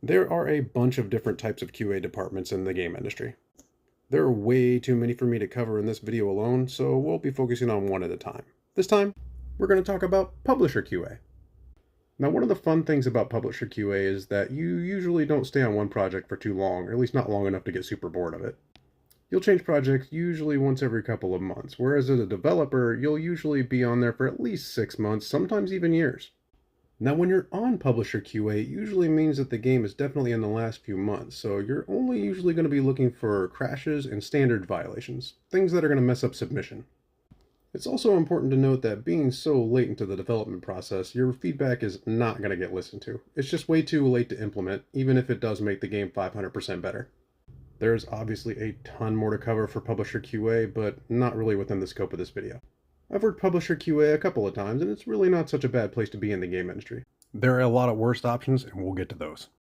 There are a bunch of different types of QA departments in the game industry. There are way too many for me to cover in this video alone, so we'll be focusing on one at a time. This time, we're going to talk about Publisher QA. Now, one of the fun things about Publisher QA is that you usually don't stay on one project for too long, or at least not long enough to get super bored of it. You'll change projects usually once every couple of months, whereas as a developer, you'll usually be on there for at least 6 months, sometimes even years. Now, when you're on Publisher QA, it usually means that the game is definitely in the last few months, so you're only usually going to be looking for crashes and standard violations, things that are going to mess up submission. It's also important to note that being so late into the development process, your feedback is not going to get listened to. It's just way too late to implement, even if it does make the game 500% better. There's obviously a ton more to cover for Publisher QA, but not really within the scope of this video. I've worked Publisher QA a couple of times, and it's really not such a bad place to be in the game industry. There are a lot of worse options, and we'll get to those.